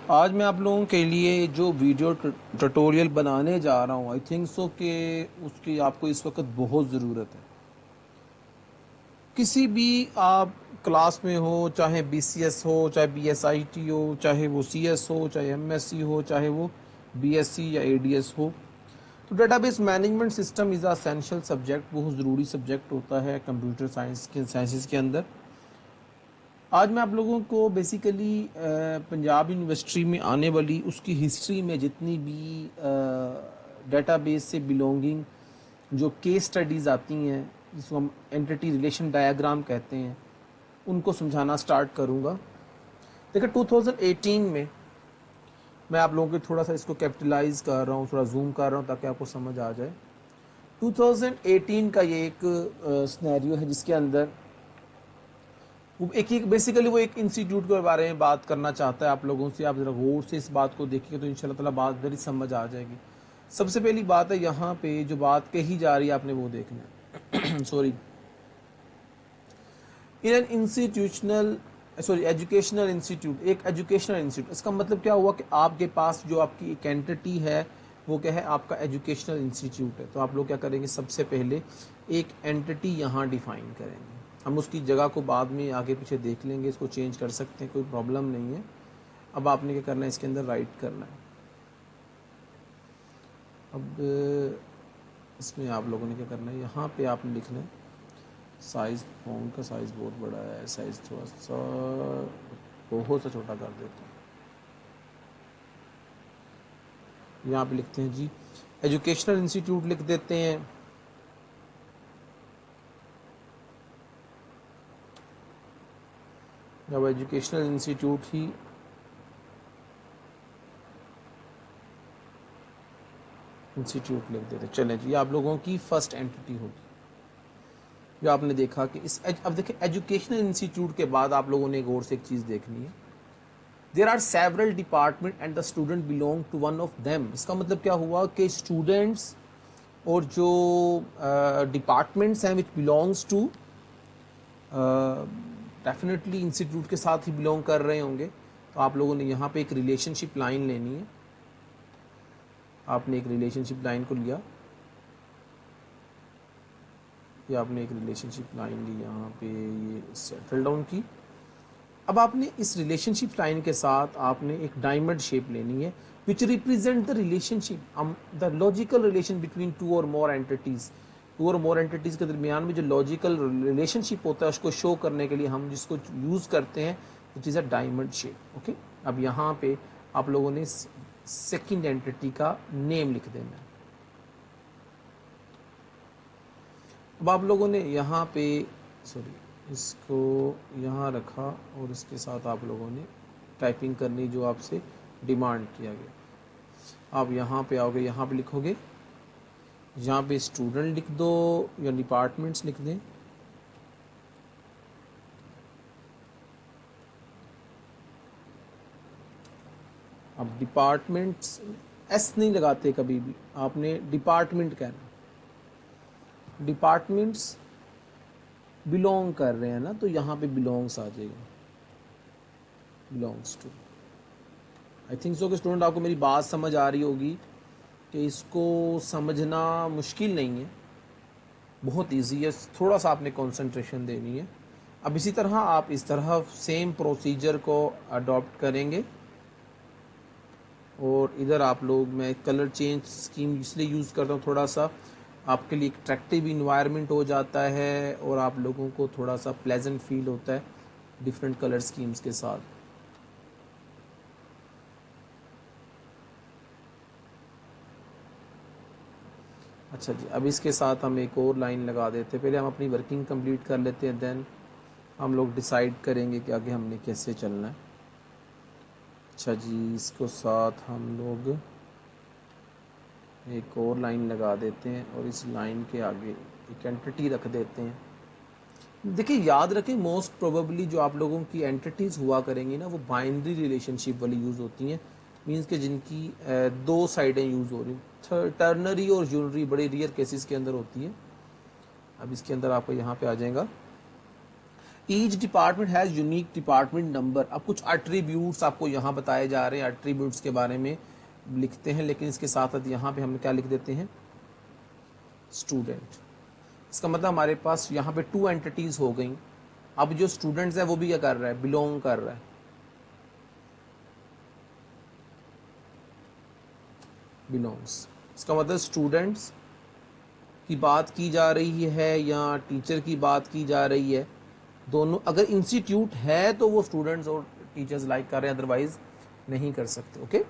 आज मैं आप लोगों के लिए जो वीडियो ट्यूटोरियल बनाने जा रहा हूँ, आई थिंक सो कि उसकी आपको इस वक्त बहुत ज़रूरत है। किसी भी आप क्लास में हो, चाहे बीसीएस हो, चाहे बीएसआईटी हो, चाहे वो सीएस हो, चाहे एमएससी हो, चाहे वो बीएससी या एडीएस हो, तो database management system is essential subject, बहुत ज़रूरी सब्जेक्ट होता है कंप्यूटर साइंसेस के अंदर। आज मैं आप लोगों को बेसिकली पंजाब यूनिवर्सिटी में आने वाली उसकी हिस्ट्री में जितनी भी डेटाबेस से बिलोंगिंग जो केस स्टडीज़ आती हैं, जिसको हम एंटिटी रिलेशन डायग्राम कहते हैं, उनको समझाना स्टार्ट करूँगा। देखिए 2018 में मैं आप लोगों को थोड़ा सा इसको कैपिटलाइज कर रहा हूँ, थोड़ा जूम कर रहा हूँ ताकि आपको समझ आ जाए। 2018 का ये एक सिनेरियो है जिसके अंदर वो एक बेसिकली वो एक इंस्टीट्यूट के बारे में बात करना चाहता है आप लोगों से। आप ज़रा गौर से इस बात को देखिए तो इंशाल्लाह ताला बात मेरी समझ आ जाएगी। सबसे पहली बात है, यहाँ पे जो बात कही जा रही है आपने वो देखना है sorry, in an institutional sorry educational institute, एक एजुकेशनल इंस्टीट्यूट, इसका मतलब क्या हुआ कि आपके पास जो आपकी एक एंटिटी है वो क्या है, आपका एजुकेशनल इंस्टीट्यूट है। तो आप लोग क्या करेंगे, सबसे पहले एक एंटिटी यहाँ डिफाइन करेंगे। हम उसकी जगह को बाद में आगे पीछे देख लेंगे, इसको चेंज कर सकते हैं, कोई प्रॉब्लम नहीं है। अब आपने क्या करना है, इसके अंदर राइट करना है। अब इसमें आप लोगों ने क्या करना है, यहाँ पे आपने लिखना है साइज़, फ़ॉन्ट का साइज़ बहुत बड़ा है, साइज़ थोड़ा सा बहुत सा छोटा कर देते हैं। यहाँ पे लिखते हैं जी एजुकेशनल इंस्टीट्यूट लिख देते हैं। जब एजुकेशनल इंस्टीट्यूट ही इंस्टीट्यूट लिख देते हैं, चलें जी, आप लोगों की फर्स्ट एंटिटी होगी जो आपने देखा कि अब देखिए एजुकेशनल इंस्टीट्यूट के बाद आप लोगों ने गौर से एक चीज़ देखनी है, there are several department and the student belong to one of them. इसका मतलब क्या हुआ कि स्टूडेंट्स और जो डिपार्टमेंट्स हैं which belongs to definitely institute के साथ ही बिलोंग कर रहे होंगे। तो आप लोगों ने यहाँ पे एक रिलेशनशिप लाइन लेनी है। आपने एक रिलेशनशिप लाइन को लिया, ये आपने एक रिलेशनशिप लाइन ली, यहाँ पे ये सेटल डाउन की। अब आपने इस रिलेशनशिप लाइन के साथ आपने एक डायमंड शेप लेनी है which represent the relationship, the logical relation between two or more entities. To or more entities के दरमियान में जो लॉजिकल रिलेशनशिप होता है उसको शो करने के लिए हम जिसको यूज़ करते हैं which is a diamond shape. Okay, अब यहाँ पे आप लोगों ने सेकेंड एंटिटी का नेम लिख देना है। अब आप लोगों ने यहाँ पे सॉरी इसको यहाँ रखा और इसके साथ आप लोगों ने टाइपिंग करनी जो आपसे डिमांड किया गया। आप यहाँ पे आओगे, यहाँ पे लिखोगे, यहाँ पे स्टूडेंट लिख दो या डिपार्टमेंट्स लिख दें। अब डिपार्टमेंट्स एस नहीं लगाते कभी भी, आपने डिपार्टमेंट कहना। डिपार्टमेंट्स बिलोंग कर रहे हैं ना, तो यहाँ पे बिलोंग्स आ जाएगा, belongs to. I think so कि स्टूडेंट आपको मेरी बात समझ आ रही होगी कि इसको समझना मुश्किल नहीं है, बहुत इजी है, थोड़ा सा आपने कंसंट्रेशन देनी है। अब इसी तरह आप इस तरह सेम प्रोसीजर को अडॉप्ट करेंगे और इधर आप लोग, मैं कलर चेंज स्कीम इसलिए यूज़ करता हूँ, थोड़ा सा आपके लिए अट्रैक्टिव इन्वायरमेंट हो जाता है और आप लोगों को थोड़ा सा प्लेजेंट फील होता है डिफरेंट कलर स्कीम्स के साथ। अच्छा जी, अब इसके साथ हम एक और लाइन लगा देते हैं। पहले हम अपनी वर्किंग कंप्लीट कर लेते हैं, देन हम लोग डिसाइड करेंगे कि आगे हमने कैसे चलना है। अच्छा जी, इसको साथ हम लोग एक और लाइन लगा देते हैं और इस लाइन के आगे एक एंटिटी रख देते हैं। देखिए याद रखें, मोस्ट प्रोबेबली जो आप लोगों की एंटिटीज़ हुआ करेंगी ना वो बाइनरी रिलेशनशिप वाली यूज़ होती हैं, मीन्स के जिनकी दो साइडें यूज़ हो रही, टर्नरी और यूनरी बड़े रियर केसेस के अंदर होती है। अब इसके अंदर आपको यहाँ पे आ जाएगा each department has unique department number. अब कुछ एट्रीब्यूट्स आपको यहाँ बताए जा रहे हैं, एट्रीब्यूट्स के बारे में लिखते हैं, लेकिन इसके साथ साथ यहाँ पे हम क्या लिख देते हैं, स्टूडेंट। इसका मतलब हमारे पास यहाँ पे 2 एंटिटीज हो गई। अब जो स्टूडेंट्स है वो भी क्या कर रहा है, बिलोंग कर रहा है, बिलोंग्स। इसका मतलब स्टूडेंट्स की बात की जा रही है या टीचर की बात की जा रही है, दोनों। अगर इंस्टीट्यूट है तो वो स्टूडेंट्स और टीचर्स लाइक कर रहे हैं, अदरवाइज नहीं कर सकते। ओके,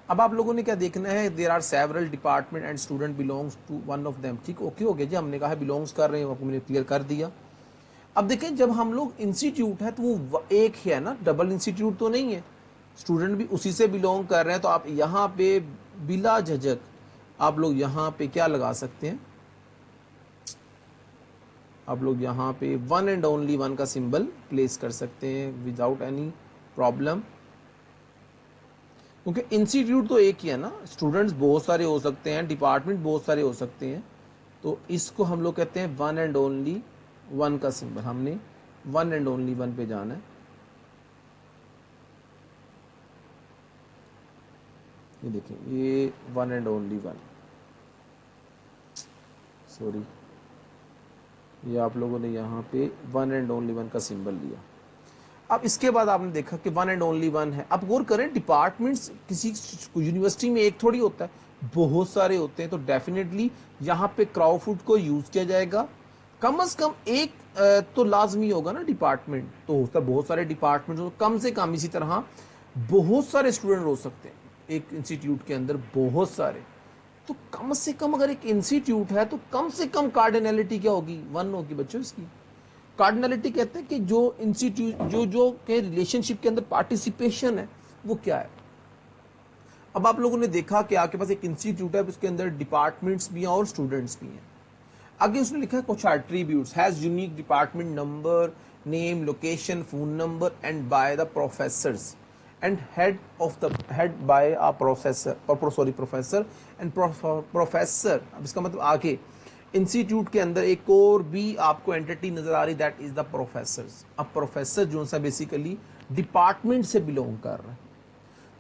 अब आप लोगों ने क्या देखना है, there are several department and student belongs to one of them. ठीक, ओके हो गया जी, हमने कहा बिलोंग्स कर रहे हैं, आपको मैंने क्लियर कर दिया। अब देखें, जब हम लोग इंस्टीट्यूट है तो वो एक ही है ना, डबल इंस्टीट्यूट तो नहीं है, स्टूडेंट भी उसी से बिलोंग कर रहे हैं। तो आप यहाँ पे बिला झिझक आप लोग यहाँ पे क्या लगा सकते हैं, आप लोग यहाँ पे वन एंड ओनली वन का सिंबल प्लेस कर सकते हैं विदाउट एनी प्रॉब्लम, क्योंकि इंस्टीट्यूट तो एक ही है ना, स्टूडेंट्स बहुत सारे हो सकते हैं, डिपार्टमेंट बहुत सारे हो सकते हैं। तो इसको हम लोग कहते हैं वन एंड ओनली वन का सिंबल। हमने वन एंड ओनली वन पे जाना है। ये देखिए, ये one and only one, sorry, ये आप लोगों ने यहाँ पे वन एंड ओनली वन का सिंबल लिया। अब इसके बाद आपने देखा कि वन एंड ओनली वन है। अब गौर करें, डिपार्टमेंट्स किसी यूनिवर्सिटी में एक थोड़ी होता है, बहुत सारे होते हैं। तो डेफिनेटली यहाँ पे क्राउडफुट को यूज किया जाएगा। कम से कम एक तो लाजमी होगा ना, डिपार्टमेंट तो होता है, बहुत सारे डिपार्टमेंट हो, कम से कम इसी तरह बहुत सारे स्टूडेंट हो सकते हैं एक इंस्टीट्यूट के अंदर, बहुत सारे। तो कम से कम अगर एक इंस्टीट्यूट है तो कम से कम कार्डिनलिटी क्या होगी, वन होगी बच्चों इसकी। कार्डिनलिटी कहते हैं कि जो इंस्टीट्यूट जो जो के रिलेशनशिप के अंदर पार्टिसिपेशन है वो क्या है। अब आप लोगों ने देखा कि आपके पास एक इंस्टीट्यूट है, उसके अंदर डिपार्टमेंट्स भी हैं और स्टूडेंट्स भी हैं। आगे उसने लिखा है कुछ attributes, has unique department number, name, location, phone number and by the professors and head by a professor and professor. अब इसका मतलब आगे इंस्टीट्यूट के अंदर एक और भी आपको एंटिटी नजर आ रही, दैट इज द प्रोफेसर्स। अब प्रोफेसर जो सा बेसिकली डिपार्टमेंट से बिलोंग कर रहा है।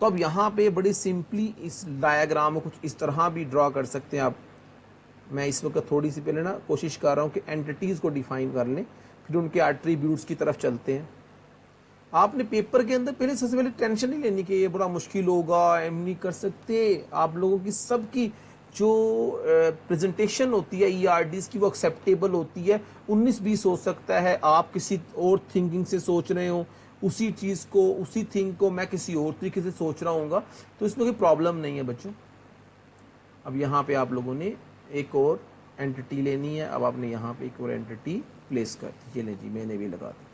तो अब यहाँ पे बड़ी सिंपली इस डायग्राम में कुछ इस तरह भी ड्रॉ कर सकते हैं आप। मैं इस वक्त थोड़ी सी पहले ना कोशिश कर रहा हूँ कि एंटिटीज को डिफाइन कर लें, फिर उनके एट्रीब्यूट्स की तरफ चलते हैं। आपने पेपर के अंदर पहले सबसे पहले टेंशन नहीं लेनी कि ये बड़ा मुश्किल होगा, एम नहीं कर सकते। आप लोगों की सबकी जो प्रेजेंटेशन होती है ईआरडीज की वो एक्सेप्टेबल होती है। 19-20 हो सकता है आप किसी और थिंकिंग से सोच रहे हो, उसी चीज़ को, उसी थिंग को मैं किसी और तरीके से सोच रहा हूँ, तो इसमें कोई प्रॉब्लम नहीं है बच्चों। अब यहाँ पे आप लोगों ने एक और एंटिटी लेनी है। अब आपने यहाँ पे एक और एंटिटी प्लेस कर दी, ये ले जी, मैंने भी लगा दी।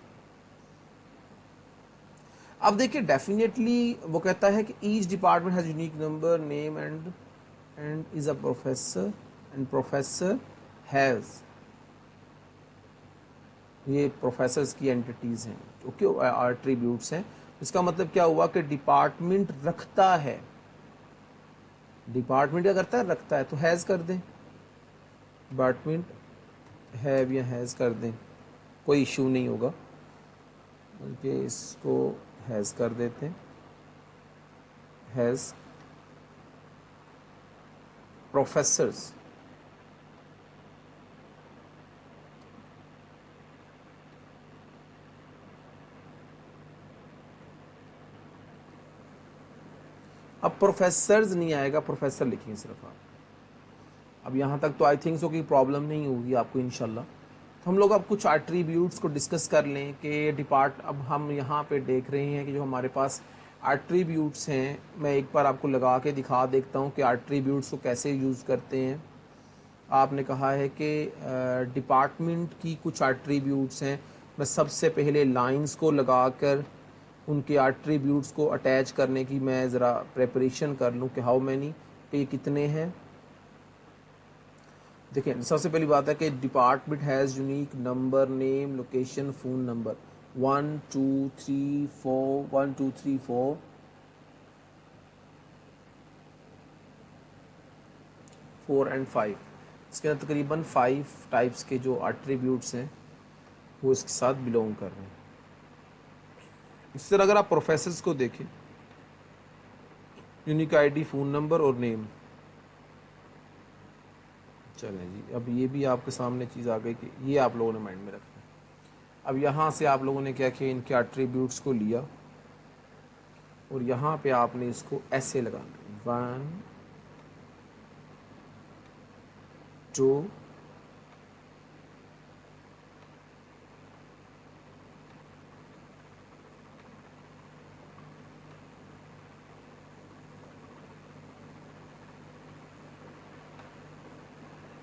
अब देखिए, डेफिनेटली वो कहता है कि each department has unique number, name and is a professor and professor has, ये प्रोफेसर्स की एंटिटीज हैं, ओके, एट्रीब्यूट्स हैं। इसका मतलब क्या हुआ कि डिपार्टमेंट रखता है, डिपार्टमेंट क्या करता है, रखता है। तो हैज कर दें, डिपार्टमेंट हैव या हैज कर दें, कोई इशू नहीं होगा, बल्कि इसको हैज कर देते हैं, हैज प्रोफेसर्स। अब प्रोफेसर्स नहीं आएगा, प्रोफेसर लिखेंगे सिर्फ आप। अब यहाँ तक तो आई थिंक सो कि प्रॉब्लम नहीं होगी आपको इंशाल्लाह। तो हम लोग अब कुछ एट्रीब्यूट्स को डिस्कस कर लें कि अब हम यहाँ पे देख रहे हैं कि जो हमारे पास एट्रीब्यूट्स हैं, मैं एक बार आपको लगा के दिखा देखता हूँ कि एट्रीब्यूट्स को कैसे यूज़ करते हैं। आपने कहा है कि डिपार्टमेंट की कुछ एट्रीब्यूट्स हैं। मैं सबसे पहले लाइंस को लगाकर उनके एट्रीब्यूट्स को अटैच करने की मैं ज़रा प्रेपरेशन कर लूँ कि हाउ मैनी, ये कितने हैं। देखिए, सबसे पहली बात है कि department has unique number, name, location, phone number. 1 2 3 4 1 2 3 4 and 5। इसके अंदर तकरीबन 5 टाइप्स के जो एट्रीब्यूट्स हैं वो इसके साथ बिलोंग कर रहे हैं। इस तरह अगर आप प्रोफेसर्स को देखें, यूनिक आईडी, फ़ोन नंबर और नेम। चलें जी, अब ये भी आपके सामने चीज़ आ गई कि ये आप लोगों ने माइंड में रखना है। अब यहाँ से आप लोगों ने क्या किया, इनके एट्रीब्यूट्स को लिया और यहाँ पे आपने इसको ऐसे लगाना, 1 2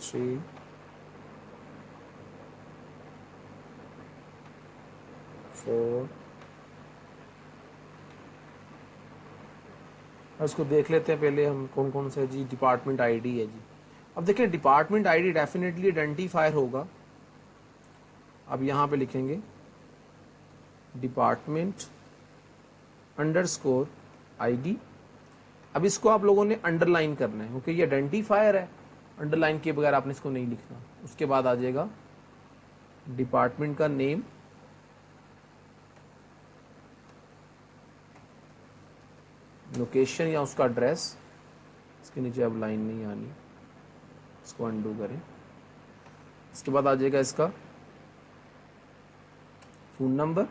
3 4। इसको देख लेते हैं पहले हम कौन कौन सा है जी। डिपार्टमेंट आईडी है जी। अब देखिए डिपार्टमेंट आईडी डेफिनेटली आइडेंटिफायर होगा। अब यहाँ पे लिखेंगे डिपार्टमेंट अंडरस्कोर आईडी। अब इसको आप लोगों ने अंडरलाइन करना है क्योंकि ये आइडेंटिफायर है, अंडरलाइन के बगैर आपने इसको नहीं लिखना। उसके बाद आ जाएगा डिपार्टमेंट का नेम, लोकेशन या उसका एड्रेस, इसके नीचे अब लाइन नहीं आनी, इसको अंडू करें। इसके बाद आ जाएगा इसका फ़ोन नंबर,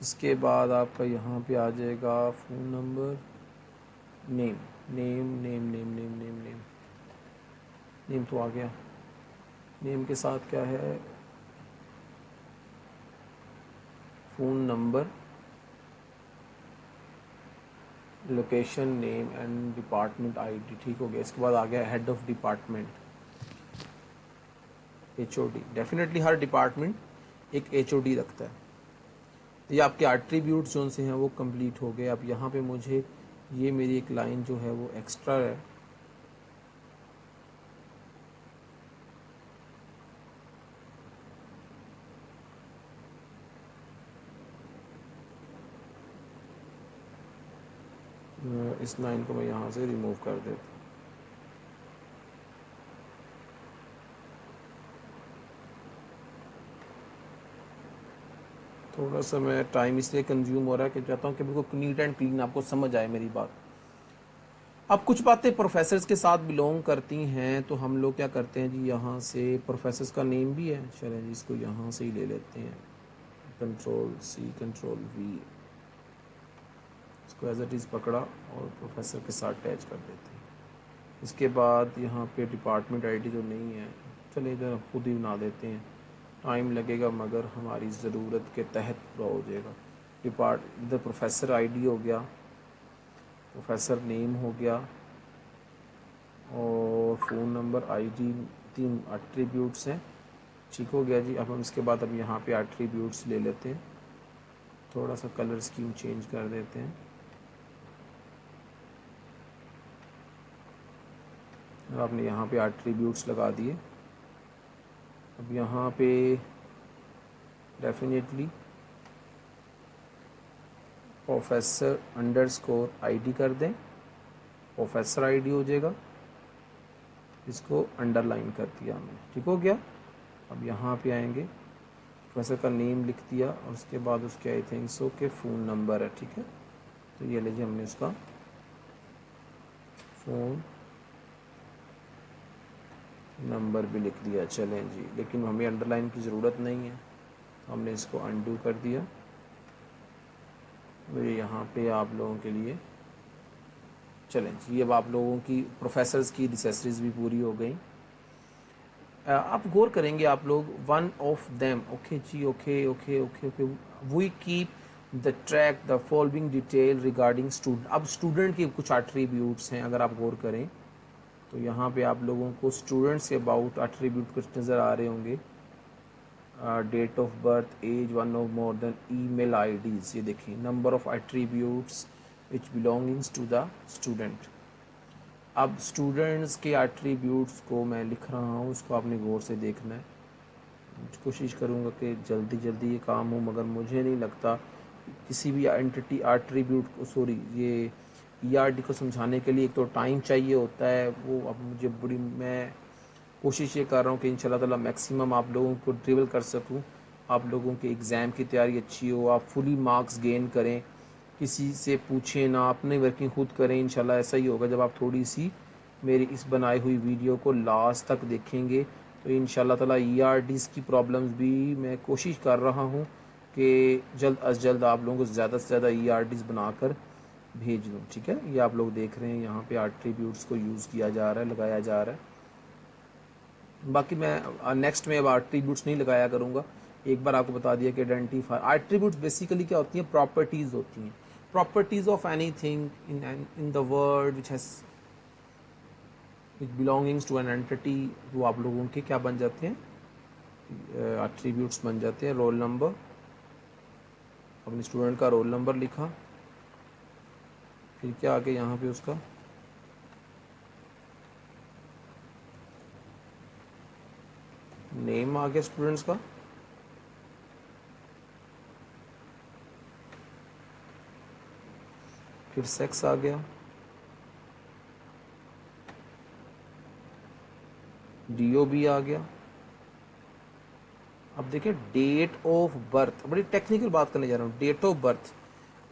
इसके बाद आपका यहाँ पे आ जाएगा phone number, name name name name name name name name तो आ गया। नेम के साथ क्या है, phone number, location, name and department ID. ठीक हो गया। इसके बाद आ गया head of department, HOD. Definitely her department एक एचओडी रखता है। तो ये आपके एट्रीब्यूट्स जो से हैं वो कंप्लीट हो गए। अब यहाँ पे मुझे ये मेरी एक लाइन जो है वो एक्स्ट्रा है, इस लाइन को मैं यहाँ से रिमूव कर देता हूँ। थोड़ा सा मैं टाइम इसलिए कंज्यूम हो रहा है कि चाहता हूँ कि बिल्कुल नीट एंड क्लीन आपको समझ आए मेरी बात। अब कुछ बातें प्रोफेसर्स के साथ बिलोंग करती हैं, तो हम लोग क्या करते हैं जी, यहाँ से प्रोफेसर्स का नेम भी है, चलें जी इसको यहाँ से ही ले लेते हैं, Ctrl+C Ctrl+V, इसको एज इट इज़ पकड़ा और प्रोफेसर के साथ अटैच कर देते हैं। इसके बाद यहाँ पे डिपार्टमेंट आईडी जो नहीं है, चलिए इधर खुद ही बना देते हैं, टाइम लगेगा मगर हमारी ज़रूरत के तहत पूरा हो जाएगा। इधर प्रोफेसर आईडी हो गया, प्रोफेसर नेम हो गया और फ़ोन नंबर, आईडी, 3 एट्रीब्यूट्स हैं। ठीक हो गया जी। अब हम इसके बाद अब यहाँ पे एट्रीब्यूट्स ले लेते हैं, थोड़ा सा कलर स्कीम चेंज कर देते हैं। और आपने यहाँ पे एट्रीब्यूट्स लगा दिए। अब यहाँ पे डेफिनेटली प्रोफेसर अंडरस्कोर आईडी कर दें, प्रोफेसर आईडी हो जाएगा, इसको अंडरलाइन कर दिया हमने। ठीक हो गया। अब यहाँ पे आएंगे, प्रोफेसर का नेम लिख दिया और उसके बाद उसके आई थिंक सो के फ़ोन नंबर है। ठीक है, तो ये लीजिए हमने उसका फ़ोन नंबर भी लिख दिया। चलें जी, लेकिन हमें अंडरलाइन की ज़रूरत नहीं है, हमने इसको अनडू कर दिया। मुझे यहाँ पे आप लोगों के लिए, चलें जी, अब आप लोगों की प्रोफेसर्स की नेसेसरीज भी पूरी हो गई। आप गौर करेंगे आप लोग, वन ऑफ देम, ओके जी, okay okay okay okay, we keep the track the following detail regarding student. अब स्टूडेंट के कुछ एट्रीब्यूट्स हैं, अगर आप गौर करें तो यहाँ पे आप लोगों को स्टूडेंट्स के अबाउट एट्रीब्यूट कुछ नज़र आ रहे होंगे। Date of birth, age, one of more than, email IDs, ये देखिए number of attributes which belongings to the student. अब स्टूडेंट्स के एट्रीब्यूट्स को मैं लिख रहा हूँ, उसको आपने गौर से देखना है। कोशिश करूँगा कि जल्दी जल्दी ये काम हो, मगर मुझे नहीं लगता किसी भी एंटिटी एट्रीब्यूट को, सॉरी, ये ईआरडी को समझाने के लिए एक तो टाइम चाहिए होता है, वो अब मुझे मैं कोशिश ये कर रहा हूँ कि इंशाल्लाह ताला मैक्सिमम आप लोगों को ड्रिबल कर सकूँ, आप लोगों के एग्ज़ाम की तैयारी अच्छी हो, आप फुली मार्क्स गेन करें, किसी से पूछें ना, अपनी वर्किंग खुद करें। इंशाल्लाह ऐसा ही होगा जब आप थोड़ी सी मेरी इस बनाई हुई वीडियो को लास्ट तक देखेंगे तो इंशाल्लाह ताला ERDs की प्रॉब्लम्स भी मैं कोशिश कर रहा हूँ कि जल्द अज जल्द आप लोगों को ज़्यादा से ज़्यादा ERDs बनाकर भेज दूँ। ठीक है, ये आप लोग देख रहे हैं यहाँ पे एट्रीब्यूट्स को यूज़ किया जा रहा है, लगाया जा रहा है। बाकी मैं नेक्स्ट में अब एट्रीब्यूट्स नहीं लगाया करूँगा। एक बार आपको बता दिया कि आइडेंटिफाई एट्रीब्यूट्स बेसिकली क्या होती हैं, प्रॉपर्टीज़ होती हैं, properties of anything in the world which has which belongings to an entity. वो आप लोगों के क्या बन जाते हैं, एट्रीब्यूट्स बन जाते हैं। रोल नंबर, अपने स्टूडेंट का रोल नंबर लिखा, फिर क्या आगे यहाँ पे उसका नेम आ गया स्टूडेंट्स का, फिर सेक्स आ गया, DOB आ गया। अब देखिए डेट ऑफ बर्थ, बड़ी टेक्निकल बात करने जा रहा हूँ, डेट ऑफ बर्थ।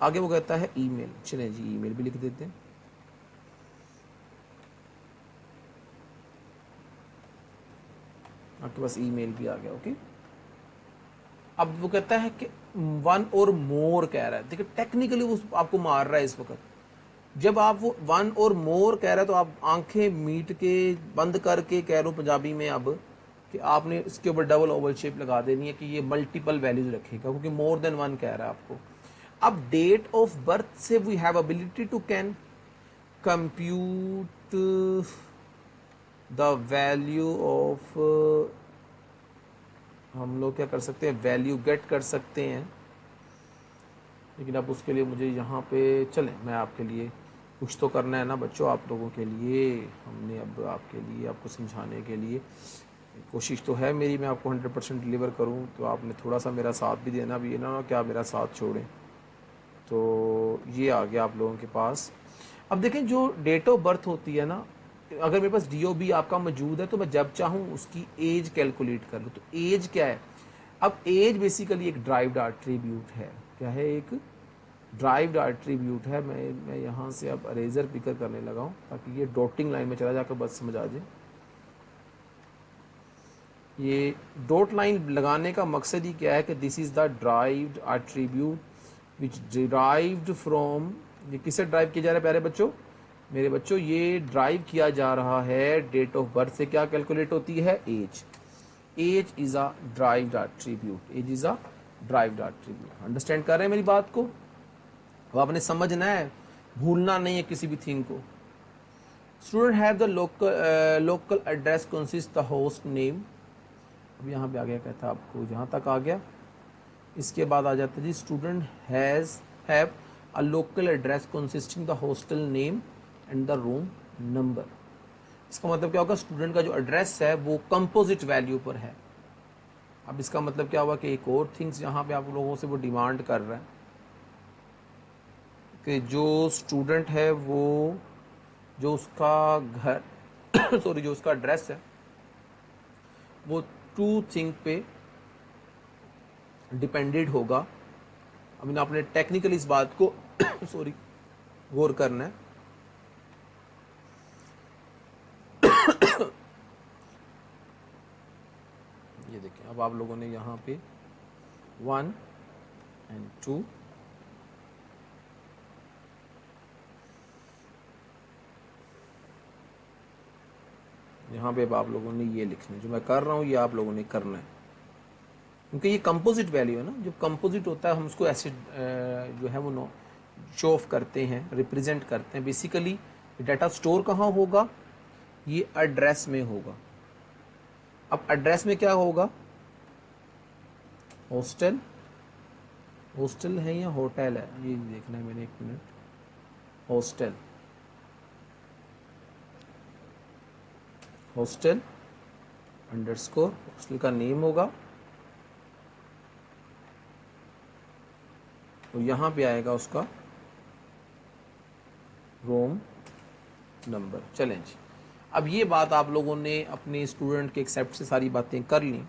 आगे वो कहता है ईमेल, चलें जी ईमेल भी लिख देते हैं। आपके पास ईमेल भी आ गया, ओके। अब वो कहता है कि वन और मोर कह रहा है, देखिए टेक्निकली वो आपको मार रहा है इस वक्त। जब आप वो वन और मोर कह रहा है तो आप आंखें मीट के बंद करके कह रहे हो पंजाबी में अब कि आपने इसके ऊपर डबल ओवल शेप लगा देनी है कि ये मल्टीपल वैल्यूज रखेगा, क्योंकि मोर देन वन कह रहा है आपको। अब डेट ऑफ बर्थ से we have ability to can compute the value of, हम लोग क्या कर सकते हैं, वैल्यू गेट कर सकते हैं। लेकिन अब उसके लिए मुझे यहाँ पे चलें, मैं आपके लिए कुछ तो करना है ना बच्चों, आप लोगों के लिए हमने अब आपके लिए आपको समझाने के लिए कोशिश तो है मेरी, मैं आपको 100% डिलीवर करूँ, तो आपने थोड़ा सा मेरा साथ भी देना, भी ये ना क्या मेरा साथ छोड़ें। तो ये आ गया आप लोगों के पास। अब देखें जो डेट ऑफ बर्थ होती है ना, अगर मेरे पास DOB आपका मौजूद है तो मैं जब चाहूँ उसकी एज कैलकुलेट कर लूँ। तो एज क्या है, अब एज बेसिकली एक ड्राइव्ड एट्रीब्यूट है। क्या है, एक ड्राइव्ड एट्रीब्यूट है। मैं यहाँ से अब अरेजर पिकर करने लगा हूँ ताकि ये डॉटिंग लाइन में चला जाकर बस समझ आ जाए। ये डॉट लाइन लगाने का मकसद ही क्या है कि this is the derived attribute which derived from, ये किससे ड्राइव किया जा रहा है प्यारे बच्चों, मेरे बच्चों, ये ड्राइव किया जा रहा है डेट ऑफ बर्थ से। क्या कैलकुलेट होती है, age. Age is a derived attribute, age is a derived attribute. Understand कर रहे हैं मेरी बात को? अब आपने समझना है, भूलना नहीं है किसी भी थिंग को। Student have the local address consist the host name. अब यहाँ पे आ गया, कहता आपको जहाँ तक आ गया। इसके बाद आ जाता है जी, student have a local address consisting the hostel name and the room number. इसका मतलब क्या होगा, स्टूडेंट का जो एड्रेस है वो कंपोजिट वैल्यू पर है। अब इसका मतलब क्या हुआ कि एक और थिंग्स यहाँ पे आप लोगों से वो डिमांड कर रहा है कि जो स्टूडेंट है वो, जो उसका घर सॉरी जो उसका एड्रेस है वो टू थिंग पे डिपेंडेड होगा। अब आपने टेक्निकली इस बात को सॉरी गौर करना है। ये देखिए, अब आप लोगों ने यहाँ पे 1 and 2 यहाँ पे अब आप लोगों ने ये लिखना है, जो मैं कर रहा हूँ ये आप लोगों ने करना है, क्योंकि ये कंपोजिट वैल्यू है ना। जो कंपोजिट होता है हम उसको ऐसे जो है वो शो ऑफ करते हैं, रिप्रेजेंट करते हैं। बेसिकली डाटा स्टोर कहाँ होगा, ये एड्रेस में होगा। अब एड्रेस में क्या होगा, हॉस्टल, हॉस्टल है या होटल है, ये देखना है मैंने, एक minute, hostel, hostel underscore, hostel का नेम होगा, और यहाँ पे आएगा उसका रूम नंबर। चलें जी, अब ये बात आप लोगों ने अपने स्टूडेंट के एक्सेप्ट से सारी बातें कर ली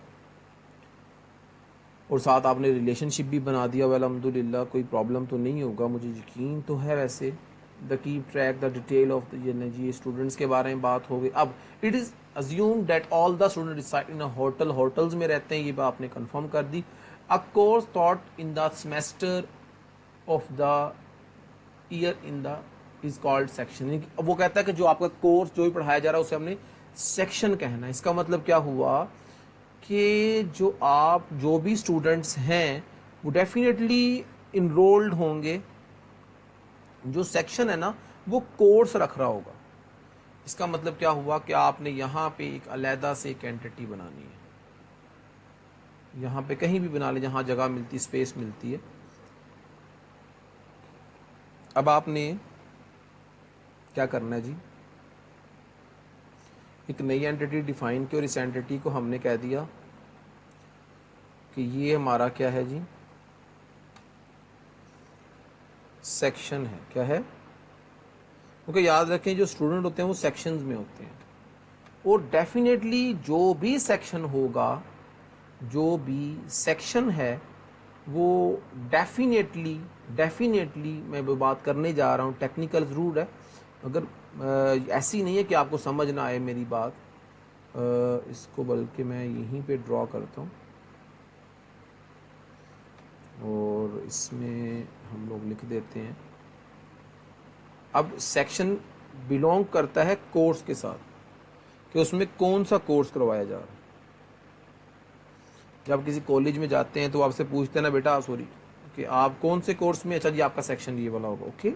और साथ आपने रिलेशनशिप भी बना दिया, वेल अल्हम्दुलिल्लाह कोई प्रॉब्लम तो नहीं होगा, मुझे यकीन तो है। वैसे the keep track the detail of the जी स्टूडेंट्स के बारे में बात हो गई। अब it is assume that all the student reside in a hotel, hotels में रहते हैं, ये बात आपने कंफर्म कर दी। A course taught in the semester of the year in the is called section. वो कहता है कि जो आपका कोर्स जो भी पढ़ाया जा रहा है उसे हमने सेक्शन कहना है। इसका मतलब क्या हुआ कि जो भी स्टूडेंट्स हैं वो डेफिनेटली इनरोल्ड होंगे, जो सेक्शन है ना वो कोर्स रख रहा होगा। इसका मतलब क्या हुआ कि आपने यहाँ पे एक अलहदा से एक एंटिटी बनानी है, यहाँ पे कहीं भी बना ले जहाँ जगह मिलती, स्पेस मिलती है। अब आपने क्या करना है जी, एक नई एंटिटी डिफाइन की और इस एंटिटी को हमने कह दिया कि ये हमारा क्या है जी, सेक्शन है। क्या है? क्योंकि याद रखें जो स्टूडेंट होते हैं वो सेक्शंस में होते हैं और डेफिनेटली जो भी सेक्शन होगा, जो भी सेक्शन है वो डेफिनेटली मैं वो बात करने जा रहा हूँ, टेक्निकल ज़रूर है मगर ऐसी नहीं है कि आपको समझ ना आए मेरी बात। इसको बल्कि मैं यहीं पे ड्रॉ करता हूँ और इसमें हम लोग लिख देते हैं। अब सेक्शन बिलोंग करता है कोर्स के साथ कि उसमें कौन सा कोर्स करवाया जा रहा है। जब किसी कॉलेज में जाते हैं तो आपसे पूछते हैं ना बेटा, सॉरी कि आप कौन से कोर्स में, अच्छा जी आपका सेक्शन ये वाला होगा, ओके।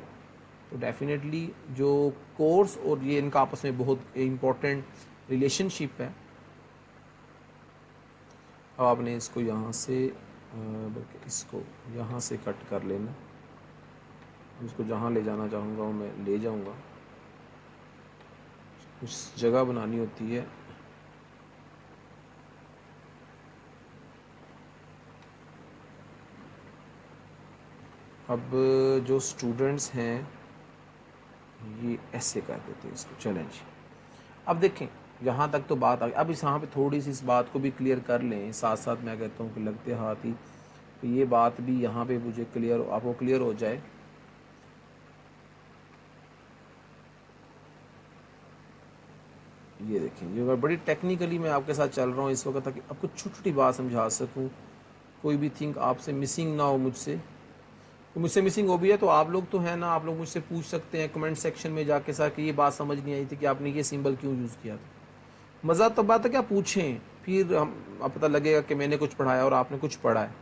तो डेफिनेटली जो कोर्स और ये इनका आपस में बहुत इम्पोर्टेंट रिलेशनशिप है। अब आपने इसको यहाँ से बल्कि इसको यहाँ से कट कर लेना, इसको जहाँ ले जाना चाहूँगा वो मैं ले जाऊँगा। कुछ जगह बनानी होती है। अब जो स्टूडेंट्स हैं ये ऐसे कर देते हैं इसको, चलें जी। अब देखें यहाँ तक तो बात आ गई। अब इस यहाँ पे थोड़ी सी इस बात को भी क्लियर कर लें, साथ साथ मैं कहता हूँ कि लगते हाथ ही तो ये बात भी यहाँ पे मुझे क्लियर, आपको क्लियर हो जाए। ये देखें, ये बड़ी टेक्निकली मैं आपके साथ चल रहा हूँ इस वक्त ताकि आपको छोटी छोटी बात समझा सकूँ, कोई भी थिंग आपसे मिसिंग ना हो मुझसे। तो मुझसे मिसिंग हो भी है तो आप लोग तो हैं ना, आप लोग मुझसे पूछ सकते हैं कमेंट सेक्शन में जाके सर कि ये बात समझ नहीं आई थी कि आपने ये सिंबल क्यों यूज़ किया था। मज़ा तो बात है क्या, पूछें, फिर हम आप पता लगेगा कि मैंने कुछ पढ़ाया और आपने कुछ पढ़ा है।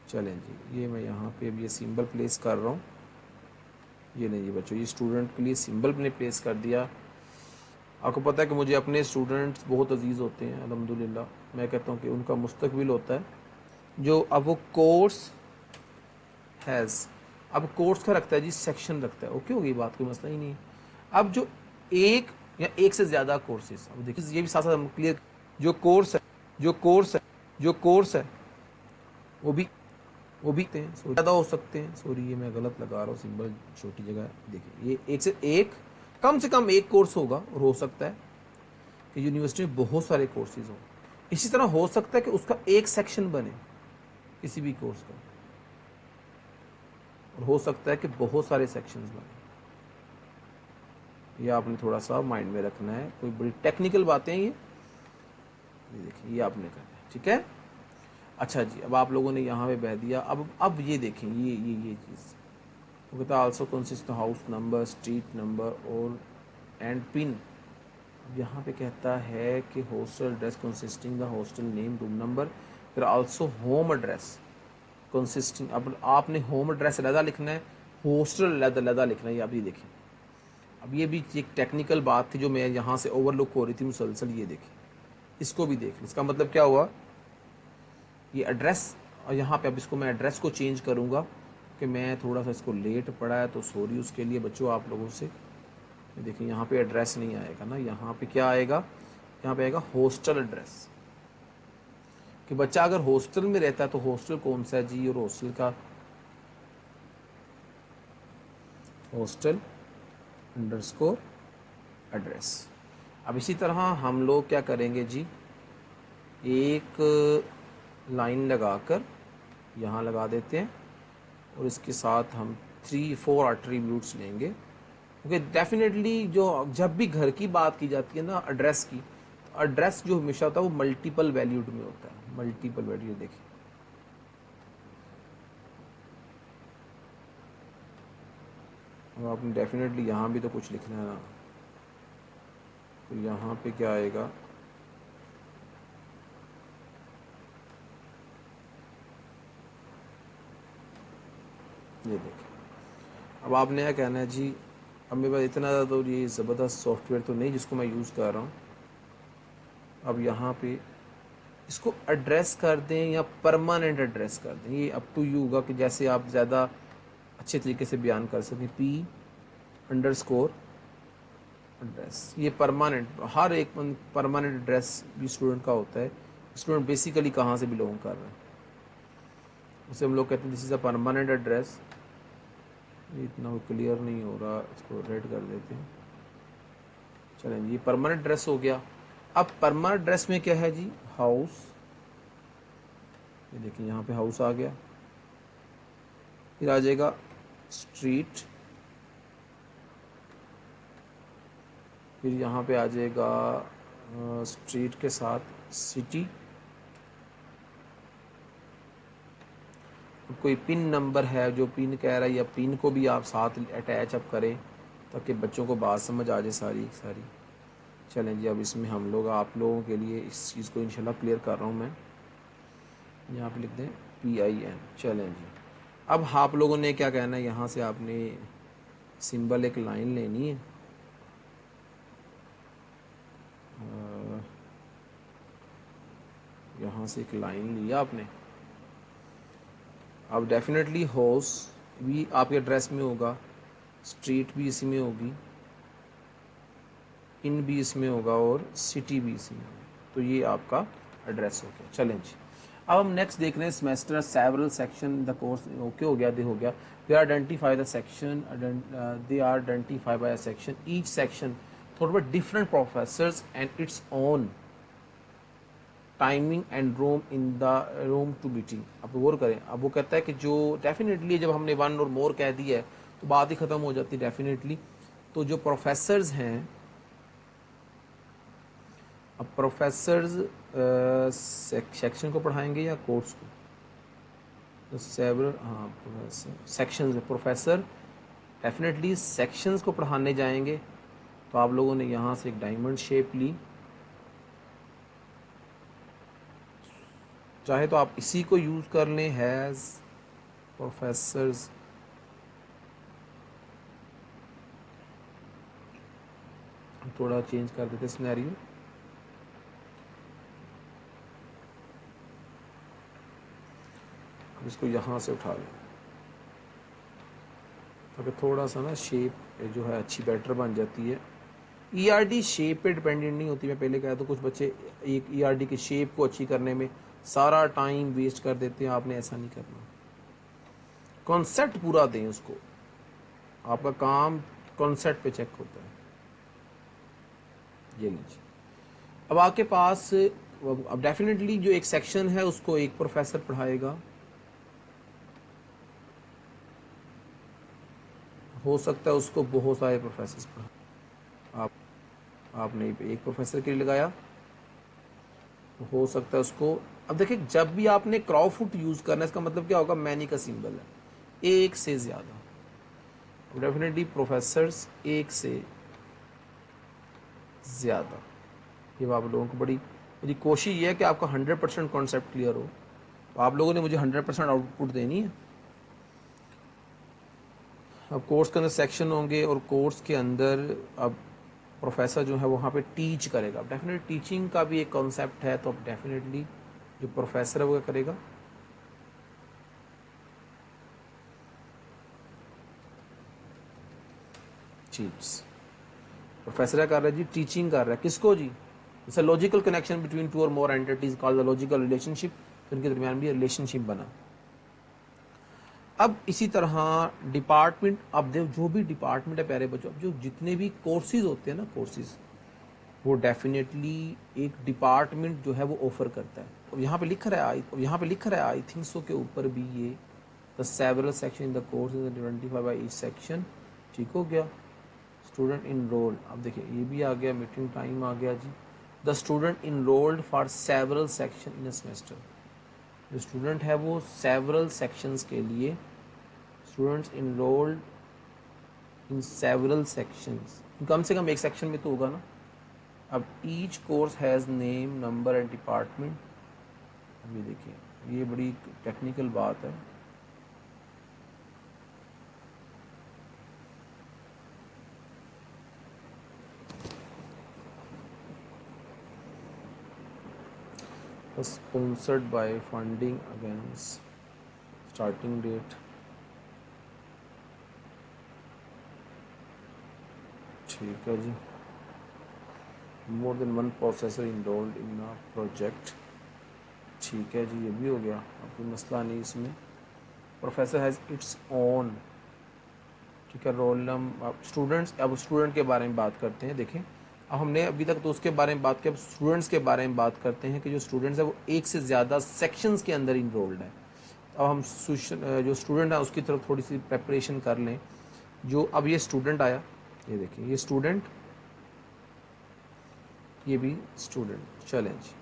चलें जी, ये मैं यहाँ पे अब ये सिंबल प्लेस कर रहा हूँ। ये नहीं जी बच्चों, ये स्टूडेंट के लिए सिंबल मैंने प्लेस कर दिया। आपको पता है कि मुझे अपने स्टूडेंट्स बहुत अजीज़ होते हैं अल्हम्दुलिल्लाह। मैं कहता हूँ कि उनका मुस्तकबिल होता है जो अब वो कोर्स हैज़, अब कोर्स का रखता है जी, सेक्शन रखता है, ओके हो गई बात, कोई मसला ही नहीं है। अब जो एक या एक से ज़्यादा कोर्सेज, अब देखिए ये भी साथ साथ हम क्लियर, जो कोर्स है जो कोर्स है वो भी ज़्यादा हो सकते हैं। सॉरी ये मैं गलत लगा रहा हूँ सिंबल, छोटी जगह है। देखिए ये एक से एक, कम से कम एक कोर्स होगा और हो सकता है कि यूनिवर्सिटी में बहुत सारे कोर्सेज हों। इसी तरह हो सकता है कि उसका एक सेक्शन बने किसी भी कोर्स का, और हो सकता है कि बहुत सारे सेक्शंस बने। ये आपने थोड़ा सा माइंड में रखना है, कोई बड़ी टेक्निकल बातें हैं ये देखिए, ये आपने करना है, ठीक है। अच्छा जी, अब आप लोगों ने यहाँ पे बह दिया। अब ये देखें, ये चीज़ वो कहता है also consist house number, street number और एंड पिन। यहाँ पे कहता है कि hostel address consisting the hostel name, room number, फिर आल्सो होम एड्रेस कंसिस्टिंग। अब आपने होम एड्रेस अलहदा लिखना है, हॉस्टल अलहदा लिखना है। अब ये देखें, अब ये भी एक टेक्निकल बात थी जो मैं यहाँ से ओवरलुक हो रही थी मुसलसल। ये देखें, इसको भी देख लें। इसका मतलब क्या हुआ, ये एड्रेस, और यहाँ पे अब इसको मैं एड्रेस को चेंज करूँगा कि मैं थोड़ा सा इसको लेट पड़ा है तो सॉरी उसके लिए बच्चों आप लोगों से। देखिए यहाँ पे एड्रेस नहीं आएगा ना, यहाँ पे क्या आएगा, यहाँ पे आएगा हॉस्टल एड्रेस। कि बच्चा अगर हॉस्टल में रहता है तो हॉस्टल कौन सा है जी, और हॉस्टल का हॉस्टल अंडरस्कोर एड्रेस। अब इसी तरह हम लोग क्या करेंगे जी, एक लाइन लगाकर यहाँ लगा देते हैं और इसके साथ हम 3-4 एट्रीब्यूट्स लेंगे, क्योंकि डेफिनेटली जो जब भी घर की बात की जाती है ना एड्रेस की, एड्रेस जो हमेशा होता है वो मल्टीपल वैल्यूड में होता है, मल्टीपल वैल्यू। देखिए अब आपने डेफिनेटली यहाँ भी तो कुछ लिखना है ना, तो यहाँ पे क्या आएगा, ये देखिए। अब आपने क्या कहना है जी, अब मेरे पास इतना ज़्यादा तो ये ज़बरदस्त सॉफ्टवेयर तो नहीं जिसको मैं यूज़ कर रहा हूँ। अब यहाँ पे इसको एड्रेस कर दें या परमानेंट एड्रेस कर दें, ये अप टू यू होगा कि जैसे आप ज़्यादा अच्छे तरीके से बयान कर सकें। P__ एड्रेस, ये परमानेंट, हर एक परमानेंट एड्रेस भी स्टूडेंट का होता है। स्टूडेंट बेसिकली कहाँ से बिलोंग कर रहे हैं उसे हम लोग कहते हैं this is a permanent address. ये इतना क्लियर नहीं हो रहा, इसको रेड कर देते हैं। चलें, ये परमानेंट एड्रेस हो गया। अब परमानेंट एड्रेस में क्या है जी, हाउस, ये देखिए यहाँ पे हाउस आ गया, फिर आ जाएगा स्ट्रीट, फिर यहाँ पे आ जाएगा स्ट्रीट के साथ सिटी, कोई पिन नंबर है जो पिन कह रहा है या पिन को भी आप साथ अटैच अप करें ताकि बच्चों को बात समझ आ जाए सारी सारी। चलें जी, अब इसमें हम लोग आप लोगों के लिए इस चीज़ को इंशाल्लाह क्लियर कर रहा हूँ मैं। यहाँ पे लिख दें PIN। चलें जी, अब आप लोगों ने क्या कहना है, यहाँ से आपने सिंबल एक लाइन लेनी है, यहाँ से एक लाइन लिया आपने। अब डेफिनेटली हाउस भी आपके एड्रेस में होगा, स्ट्रीट भी इसी में होगी, इन भी इसमें होगा और सिटी भी इसमें होगी। तो ये आपका एड्रेस हो गया। चलें जी, अब हम नेक्स्ट देख रहे हैं semester several section the course. Okay हो गया, दे हो गया। They identify the section, they are identify by a section, each section thought about different professors and its own timing and room to meeting. अब गौर करें, अब वो कहता है कि जो डेफिनेटली जब हमने वन और मोर कह दिया है तो बात ही ख़त्म हो जाती है डेफिनेटली। तो जो प्रोफेसर्स हैं, अब प्रोफेसर्स सेक्शन को पढ़ाएंगे या कोर्स को, तो सेवरल, हाँ सेक्शंस, प्रोफेसर डेफिनेटली सेक्शंस को पढ़ाने जाएंगे। तो आप लोगों ने यहाँ से एक डायमंड शेप ली, चाहे तो आप इसी को यूज़ कर लें, हैज़ प्रोफेसर्स, थोड़ा चेंज कर देते सिनेरियो। इसको यहाँ से उठा लें ताकि थोड़ा सा ना शेप जो है अच्छी बेटर बन जाती है। ERD शेप पे डिपेंडेंट नहीं होती। मैं पहले कहा तो कुछ बच्चे एक ERD की शेप को अच्छी करने में सारा टाइम वेस्ट कर देते हैं, आपने ऐसा नहीं करना। कॉन्सेप्ट पूरा दें उसको, आपका काम कॉन्सेप्ट पे चेक होता है। ये लीजिए, अब आपके पास अब डेफिनेटली जो एक सेक्शन है उसको एक प्रोफेसर पढ़ाएगा, हो सकता है उसको बहुत सारे प्रोफेसर पढ़ा। आपने एक प्रोफेसर के लिए लगाया, हो सकता है उसको। अब देखिए, जब भी आपने क्रॉफुट यूज करना है इसका मतलब क्या होगा, मैनी का सिंबल है, एक से ज्यादा। डेफिनेटली प्रोफेसर्स एक से ज्यादा। ये आप लोगों को बड़ी मेरी कोशिश ये है कि आपका 100% कॉन्सेप्ट क्लियर हो। तो आप लोगों ने मुझे 100% आउटपुट देनी है। अब कोर्स के अंदर सेक्शन होंगे और कोर्स के अंदर अब प्रोफेसर जो है वहाँ पे टीच करेगा। डेफिनेटली टीचिंग का भी एक कॉन्सेप्ट है, तो अब डेफिनेटली जो प्रोफेसर है वो क्या करेगा, टीच। प्रोफेसर क्या कर रहा है जी, टीचिंग कर रहा है। किसको जी, it's a logical connection between two or more entities called the logical relationship. तो इनके दरमियान भी रिलेशनशिप बना। अब इसी तरह डिपार्टमेंट, अब जो भी डिपार्टमेंट है प्यारे बच्चों, अब जो जितने भी कोर्सेज होते हैं ना, कोर्सेज, वो डेफिनेटली एक डिपार्टमेंट जो है वो ऑफर करता है। और यहाँ पे लिख रहा है, यहाँ पे लिख रहा है आई थिंक सो के ऊपर भी ये, the several section in the course is 25 by each section. ठीक हो गया। स्टूडेंट इनरोल्ड, अब देखिए ये भी आ गया, मीटिंग टाइम आ गया जी। The student enrolled for several section in a semester, जो स्टूडेंट है वो सेवरल सेक्शंस के लिए, students enrolled in several sections, कम से कम एक सेक्शन में तो होगा ना। अब each course has name, number and department. अभी देखिए ये बड़ी टेक्निकल बात है। Sponsored by funding against starting date. ठीक है जी। More than one processor enrolled in a project. ठीक है जी, ये भी हो गया, अब कोई मसला नहीं इसमें। प्रोफेसर हैज़ इट्स ओन, ठीक है, रोल नंबर। अब स्टूडेंट्स, अब स्टूडेंट के बारे में बात करते हैं। देखें, अब हमने अभी तक तो उसके बारे में बात की, अब स्टूडेंट्स के बारे में बात करते हैं कि जो स्टूडेंट्स है वो एक से ज़्यादा सेक्शंस के अंदर इनरोल्ड है। अब हम जो स्टूडेंट है उसकी तरफ थोड़ी सी प्रेपरेशन कर लें। जो अब ये स्टूडेंट आया, ये देखिए ये स्टूडेंट, ये भी स्टूडेंट। चैलेंज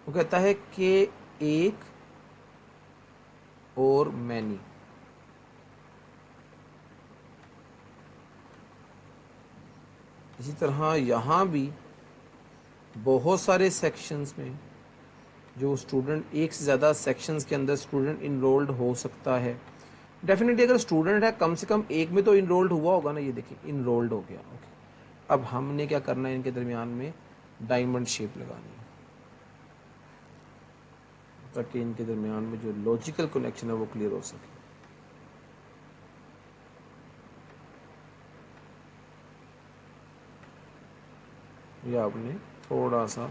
वो कहता है कि एक और मैनी, इसी तरह यहाँ भी बहुत सारे सेक्शंस में जो स्टूडेंट, एक से ज़्यादा सेक्शंस के अंदर स्टूडेंट इनरोल्ड हो सकता है। डेफिनेटली अगर स्टूडेंट है कम से कम एक में तो इनरोल्ड हुआ होगा ना। ये देखिए इनरोल्ड हो गया। ओके, अब हमने क्या करना है, इनके दरमियान में डायमंड शेप लगानी है ताकि इनके दरमियान में जो लॉजिकल कनेक्शन है वो क्लियर हो सके। या आपने थोड़ा सा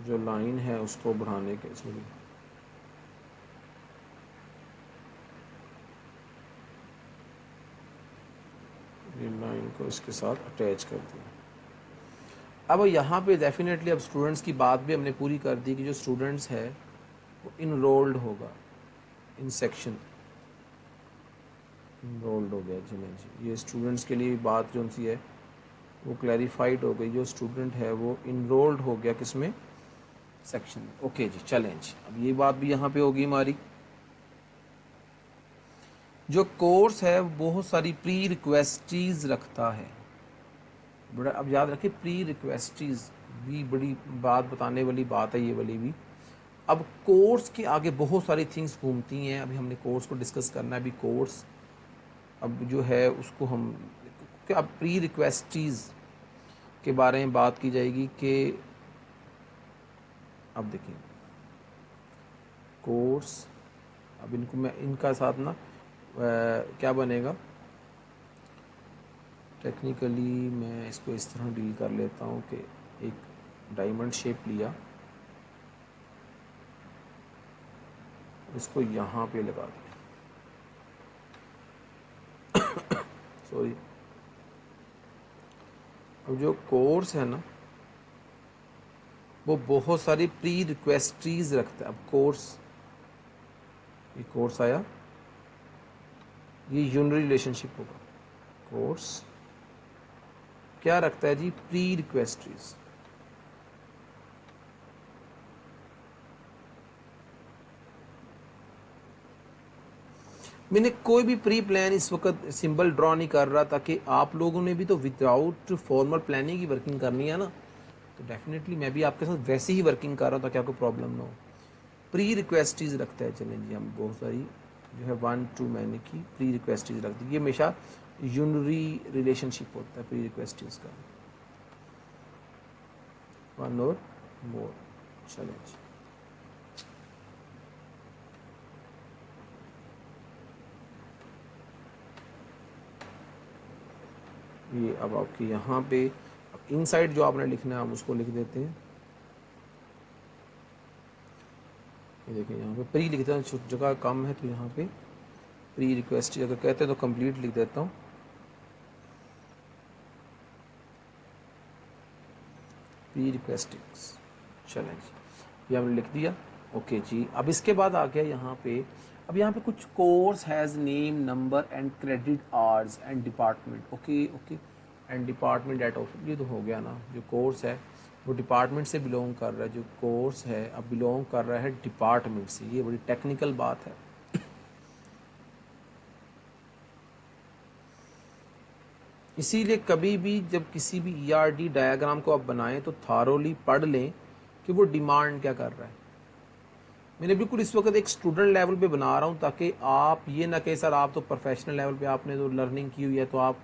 जो लाइन है उसको बढ़ाने के, सॉरी ये लाइन को इसके साथ अटैच कर दिया। अब यहाँ पे डेफिनेटली अब स्टूडेंट्स की बात भी हमने पूरी कर दी कि जो स्टूडेंट्स है वो इनरोल्ड होगा इन सेक्शन, इनरोल्ड हो गया। चलें जी, ये स्टूडेंट्स के लिए बात जो सी है वो क्लैरिफाइड हो गई। जो स्टूडेंट है वो इनरोल्ड हो गया किसमें, सेक्शन में। ओके जी, चैलेंज, अब ये बात भी यहाँ पे होगी हमारी। जो कोर्स है वो बहुत सारी प्री रिक्वेस्टीज रखता है। बड़ा अब याद रखिए, प्री रिक्वेस्टीज भी बड़ी बात बताने वाली बात है ये वाली भी। अब कोर्स के आगे बहुत सारी थिंग्स घूमती हैं। अभी हमने कोर्स को डिस्कस करना है। अभी कोर्स अब जो है उसको हम, अब प्री रिक्वेस्टीज के बारे में बात की जाएगी कि अब देखिए कोर्स, अब इनको मैं इनका साथ ना क्या बनेगा, टेक्निकली मैं इसको इस तरह डील कर लेता हूँ कि एक डायमंड शेप लिया, इसको यहाँ पे लगा दिया, सॉरी। अब जो कोर्स है ना वो बहुत सारी प्री रिक्वेस्टीज रखता है। अब कोर्स, ये कोर्स आया, ये यूनिटरी रिलेशनशिप होगा। कोर्स क्या रखता है जी, प्री रिक्वेस्टीज। मैंने कोई भी प्री प्लान इस वक्त सिंबल ड्रॉ नहीं कर रहा ताकि आप लोगों ने भी तो विदाउट फॉर्मल प्लानिंग की वर्किंग करनी है ना। तो डेफिनेटली मैं भी आपके साथ वैसे ही वर्किंग कर रहा हूँ ताकि आपको प्रॉब्लम ना हो। प्री रिक्वेस्टीज रखता है, चलें जी, हम बहुत सारी जो है 1 to मैनी की प्री रिक्वेस्टीज रख दी। ये हमेशा यूनरी रिलेशनशिप होता है प्री रिक्वेस्टीज का। 1 और मोर, चलें जी। ये अब आपके यहाँ पे इनसाइड जो आपने लिखना है हम उसको लिख देते हैं। ये देखिए यहाँ पे प्री लिखते हैं, जगह कम है तो यहाँ पे प्री रिक्वेस्ट अगर कहते हैं तो कंप्लीट लिख देता हूँ। प्री रिक्वेस्टिंग्स, चलें जी, ये हमने लिख दिया। ओके जी, अब इसके बाद आ गया यहाँ पे, अब यहाँ पे कुछ course has name number and credit hours and department. Okay okay, and department at of, ये तो हो गया ना, जो कोर्स है वो डिपार्टमेंट से बिलोंग कर रहा है, जो कोर्स है अब बिलोंग कर रहा है डिपार्टमेंट से, ये बड़ी टेक्निकल बात है। इसीलिए कभी भी जब किसी भी ईआरडी डायग्राम को आप बनाएं तो थारोली पढ़ लें कि वो डिमांड क्या कर रहा है। मैंने बिल्कुल इस वक्त एक स्टूडेंट लेवल पे बना रहा हूँ ताकि आप ये ना कहें सर आप तो प्रोफेशनल लेवल पे आपने तो लर्निंग की हुई है तो आप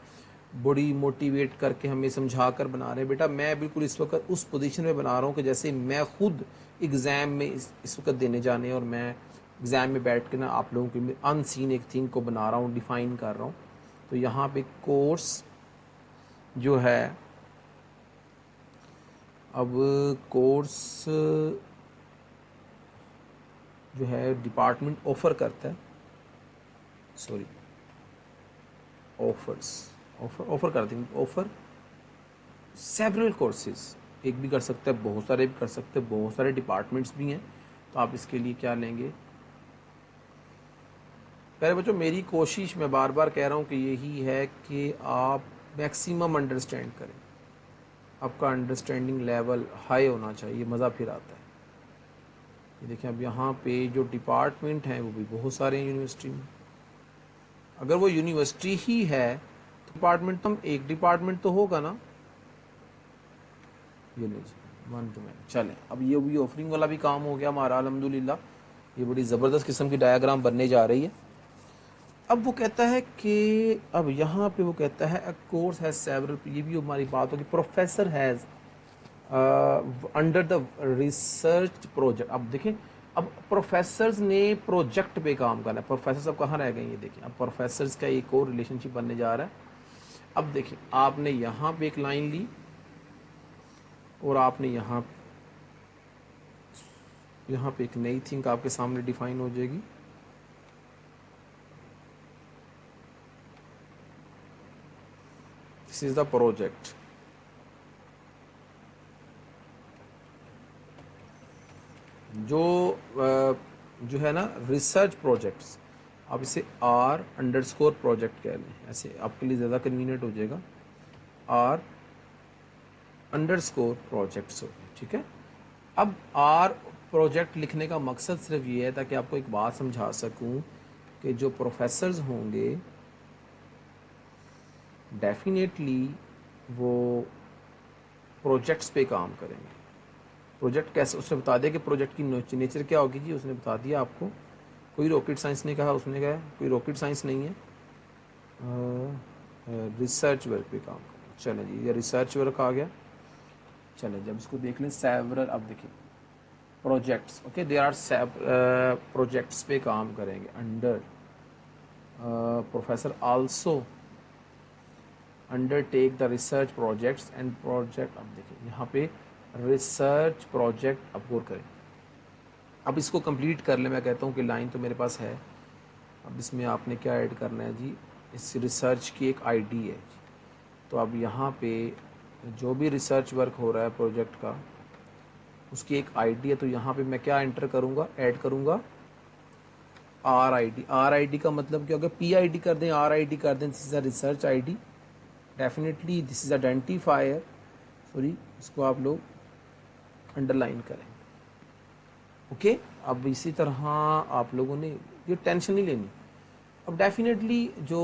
बड़ी मोटिवेट करके हमें समझा कर बना रहे हैं। बेटा मैं बिल्कुल इस वक्त उस पोजीशन में बना रहा हूँ कि जैसे मैं खुद एग्ज़ाम में इस वक्त देने जाने, और मैं एग्ज़ाम में बैठ के ना आप लोगों के अनसीन एक थिंग को बना रहा हूँ, डिफ़ाइन कर रहा हूँ। तो यहाँ पे कोर्स जो है, अब कोर्स जो है डिपार्टमेंट ऑफर करता है, सॉरी ऑफर्स, ऑफर कर देंगे, ऑफर सेवरल कोर्सेज, एक भी कर सकते हैं, बहुत सारे भी कर सकते हैं, बहुत सारे डिपार्टमेंट्स भी हैं। तो आप इसके लिए क्या लेंगे, पहले बच्चों मेरी कोशिश, मैं बार बार कह रहा हूँ कि यही है कि आप मैक्सिमम अंडरस्टैंड करें, आपका अंडरस्टैंडिंग लेवल हाई होना चाहिए, मज़ा फिर आता है। ये देखिए अब यहाँ पे जो डिपार्टमेंट हैं वो भी बहुत सारे हैं यूनिवर्सिटी में। अगर वो यूनिवर्सिटी ही है तो डिपार्टमेंट, तो हम एक डिपार्टमेंट तो होगा ना, ये लीजिए 1 to मैन। चलें, अब ये भी ऑफरिंग वाला भी काम हो गया हमारा अल्हम्दुलिल्लाह, ये बड़ी ज़बरदस्त किस्म की डायग्राम बनने जा रही है। अब वो कहता है कि अब यहाँ पे वो कहता है अ कोर्स हैज़ सेवरल, ये भी हमारी बात होगी, professor has under the research project. अब देखें, अब प्रोफेसर्स ने प्रोजेक्ट पे काम करना है, प्रोफेसर अब कहाँ रह गए ये देखिए, अब प्रोफेसर्स का एक और रिलेशनशिप बनने जा रहा है। अब देखिए आपने यहाँ पे एक लाइन ली और आपने यहाँ पे एक नई थिंग आपके सामने डिफाइन हो जाएगी। This is the project. जो है ना रिसर्च प्रोजेक्ट्स, आप इसे आर अंडरस्कोर प्रोजेक्ट कह लें, ऐसे आपके लिए ज़्यादा कन्वीनियंट हो जाएगा, आर अंडरस्कोर प्रोजेक्ट्स हो गए, ठीक है। अब आर प्रोजेक्ट लिखने का मकसद सिर्फ ये है ताकि आपको एक बात समझा सकूं कि जो प्रोफेसर्स होंगे डेफिनेटली वो प्रोजेक्ट्स पे काम करेंगे। प्रोजेक्ट कैसे, उसने बता दिया कि प्रोजेक्ट की नेचर क्या होगी जी, उसने बता दिया आपको, कोई रॉकेट साइंस नहीं कहा, उसने कहा कोई रॉकेट साइंस नहीं है, रिसर्च वर्क पे काम करें। चलें जी, ये रिसर्च वर्क आ गया। चलें जब इसको देख लें सेवरल, अब देखिए projects, okay they are projects पे काम करेंगे under professor also undertake the research projects and project. अब देखिए यहाँ पे रिसर्च प्रोजेक्ट, अब गौर करें, अब इसको कंप्लीट कर ले, मैं कहता हूँ कि लाइन तो मेरे पास है, अब इसमें आपने क्या ऐड करना है जी, इस रिसर्च की एक आईडी है जी। तो अब यहाँ पे जो भी रिसर्च वर्क हो रहा है प्रोजेक्ट का, उसकी एक आईडी है, तो यहाँ पे मैं क्या एंटर करूँगा, ऐड करूँगा are I D. Are I D का मतलब क्या होगा, पी आई डी कर दें, आर आई डी कर दें, this is a research I D, definitely this is identifier, sorry इसको आप लोग अंडरलाइन करें, ओके। अब इसी तरह आप लोगों ने ये टेंशन नहीं लेनी। अब डेफिनेटली जो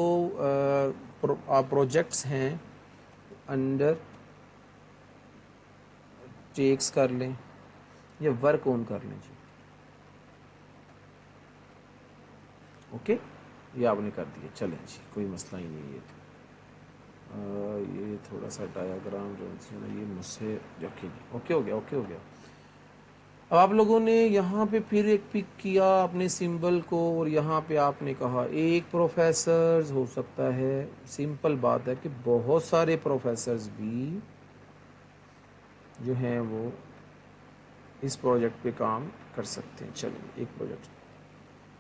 प्रोजेक्ट्स हैं अंडर टेक्स कर लें या वर्क ऑन कर लें जी, ओके, ये आपने कर दिया। चलें जी, कोई मसला ही नहीं है। ये थोड़ा सा डायाग्राम जो है ना ये मुझसे, ओके जी, ओके हो गया, ओके हो गया। अब आप लोगों ने यहाँ पे फिर एक पिक किया अपने सिंबल को, और यहाँ पे आपने कहा एक प्रोफेसर हो सकता है, सिंपल बात है कि बहुत सारे प्रोफेसर्स भी जो हैं वो इस प्रोजेक्ट पे काम कर सकते हैं। चलिए एक प्रोजेक्ट,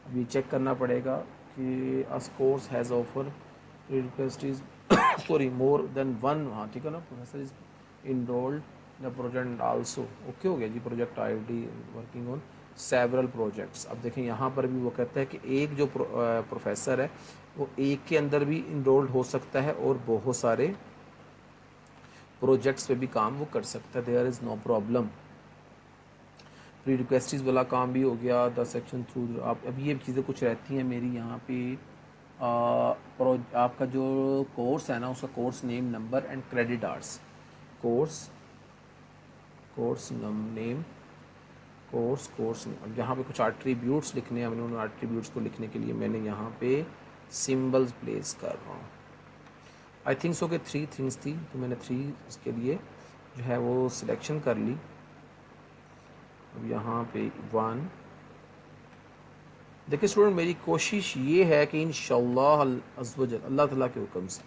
अब ये चेक करना पड़ेगा कि as course has offer request is sorry more than one, हाँ ठीक है ना, professor is enrolled the project also, okay हो गया जी। Project ID working on several projects. अब देखें यहाँ पर भी वो कहता है कि एक जो प्रोफेसर है वो एक के अंदर भी इनरोल्ड हो सकता है और बहुत सारे प्रोजेक्ट्स पे भी काम वो कर सकता है, there is no problem. Prerequisites वाला काम भी हो गया, द सेक्शन थ्रू आप, अब ये चीज़ें कुछ रहती हैं मेरी यहाँ पे। आपका जो कोर्स है ना उसका course name, number and credit hours. Course course name course अब यहाँ पे कुछ एट्रीब्यूट्स लिखने हैं, हमने उन एट्रीब्यूट्स को लिखने के लिए मैंने यहाँ पे सिंबल्स प्लेस कर रहा हूँ। आई थिंक सो कि 3 थिंग्स थी, तो मैंने 3 इसके लिए जो है वो सिलेक्शन कर ली। अब यहाँ पे 1, देखिए स्टूडेंट मेरी कोशिश ये है कि इंशाअल्लाह अज़्ज़ वजल अल्लाह ताला के हुक्म से,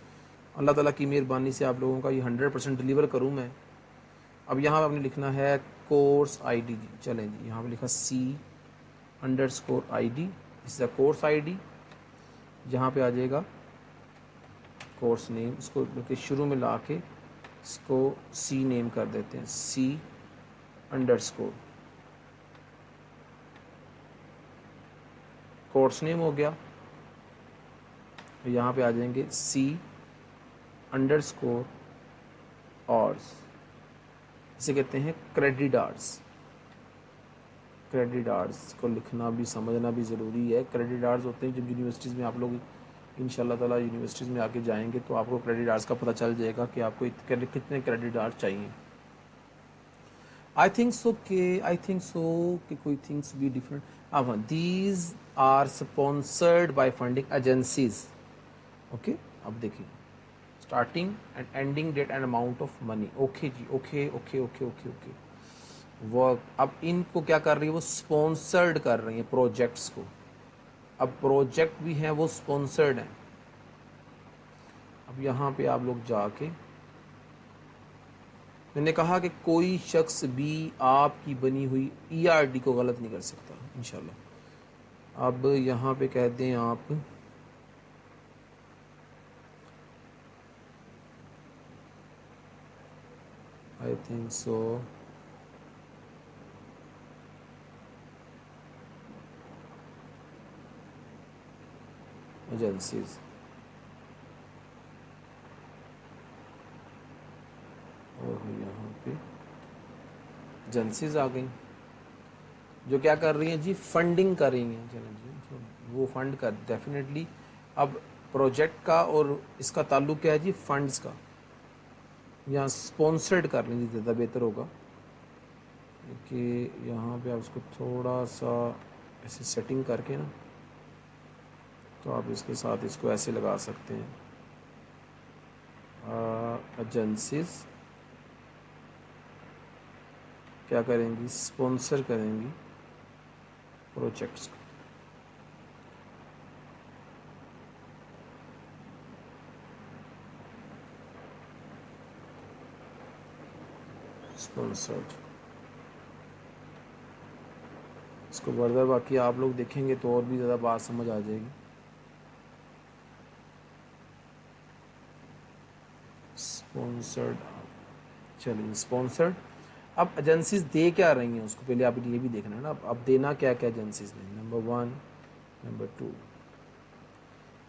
अल्लाह ताला की मेहरबानी से आप लोगों का ये 100% डिलीवर करूँ मैं। अब यहाँ पे आपने लिखना है कोर्स आईडी जी, चलें जी, यहाँ पे लिखा C_ID, इस कोर्स आईडी। यहाँ पे आ जाएगा कोर्स नेम, इसको बल्कि शुरू में ला के इसको C नेम कर देते हैं, C_, कोर्स नेम हो गया। यहाँ पे आ जाएंगे C_, इसे कहते हैं क्रेडिट आवर्स। क्रेडिट आवर्स को लिखना भी समझना भी ज़रूरी है। क्रेडिट आवर्स होते हैं जब यूनिवर्सिटीज़ में आप लोग इंशाल्लाह ताला यूनिवर्सिटीज़ में आके जाएंगे तो आपको क्रेडिट आवर्स का पता चल जाएगा कि आपको कितने क्रेडिट आवर्स चाहिए। आई थिंक सो कि कोई थिंग्स भी डिफरेंट। अब हाँ, these are sponsored by funding agencies, okay. अब देखिए starting and ending date and amount of money, okay जी, okay okay okay okay okay. Work, अब इनको क्या कर रही है वो स्पॉन्सर्ड कर रही है प्रोजेक्ट्स को। अब प्रोजेक्ट भी हैं वो स्पॉन्सर्ड हैं। अब यहाँ पे आप लोग जाके, मैंने कहा कि कोई शख्स भी आपकी बनी हुई ERD को गलत नहीं कर सकता इंशाल्लाह। अब यहाँ पे कह दें आप आई थिंक सो एजेंसीज, और यहाँ पे एजेंसीज आ गई जो क्या कर रही हैं जी, फंडिंग कर रही हैं। चलें जी, वो फंड कर डेफिनेटली। अब प्रोजेक्ट का और इसका ताल्लुक क्या है जी, फंड्स का। यहाँ स्पॉन्सर्ड कर लेंगे ज़्यादा बेहतर होगा कि यहाँ पे आप उसको थोड़ा सा ऐसे सेटिंग करके ना, तो आप इसके साथ इसको ऐसे लगा सकते हैं, एजेंसीज क्या करेंगी, स्पॉन्सर करेंगी प्रोजेक्ट्स को। स्पॉन्सर्ड, इसको फर्दर बाकी आप लोग देखेंगे तो और भी ज़्यादा बात समझ आ जाएगी। स्पॉन्सर्ड, चलिए स्पॉन्सर्ड। अब एजेंसीज दे क्या रही हैं उसको पहले आप ये भी देखना है ना। अब देना क्या क्या एजेंसीज ने, number 1, number 2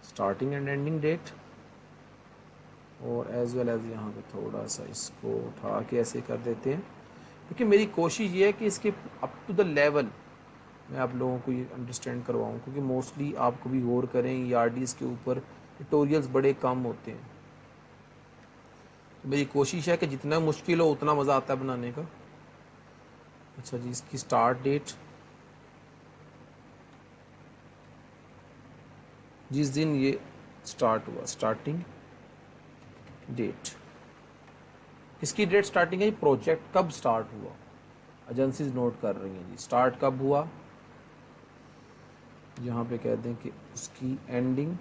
starting and ending date, और एज वेल एज यहाँ पे थोड़ा सा इसको उठा के ऐसे कर देते हैं, क्योंकि मेरी कोशिश ये है कि इसके अप टू द लेवल मैं आप लोगों को ये अंडरस्टैंड करवाऊँ, क्योंकि मोस्टली आप कभी गौर करें ERDs के ऊपर ट्यूटोरियल्स बड़े कम होते हैं। तो मेरी कोशिश है कि जितना मुश्किल हो उतना मज़ा आता है बनाने का। अच्छा जी, इसकी स्टार्ट डेट, जिस दिन ये स्टार्ट हुआ, स्टार्टिंग डेट, इसकी डेट स्टार्टिंग है, प्रोजेक्ट कब स्टार्ट हुआ, एजेंसीज नोट कर रही हैं जी, स्टार्ट कब हुआ, यहाँ पे कह दें कि उसकी एंडिंग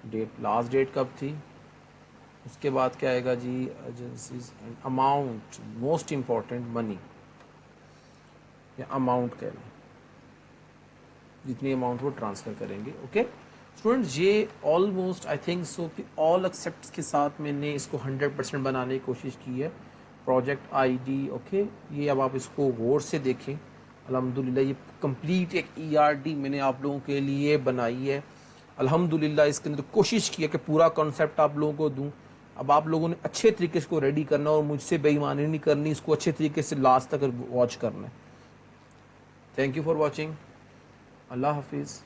डेट, लास्ट डेट कब थी। उसके बाद क्या आएगा जी, agencies and amount, most important money या अमाउंट कह लें। जितनी अमाउंट वो ट्रांसफ़र करेंगे। ओके स्टूडेंट, ये ऑलमोस्ट आई थिंक सो कि ऑल एक्सेप्ट के साथ मैंने इसको 100% बनाने की कोशिश की है। प्रोजेक्ट आईडी, ओके, ये अब आप इसको गौर से देखें। अल्हम्दुलिल्लाह ये कंप्लीट एक ईआरडी मैंने आप लोगों के लिए बनाई है। अल्हम्दुलिल्लाह इसके अंदर कोशिश की है कि पूरा कॉन्सेप्ट आप लोगों को दूं। अब आप लोगों ने अच्छे तरीके से इसको रेडी करना और मुझसे बेईमानी नहीं करनी, इसको अच्छे तरीके से लास्ट तक वॉच करना है। Thank you for watching. अल्लाह हाफिज़।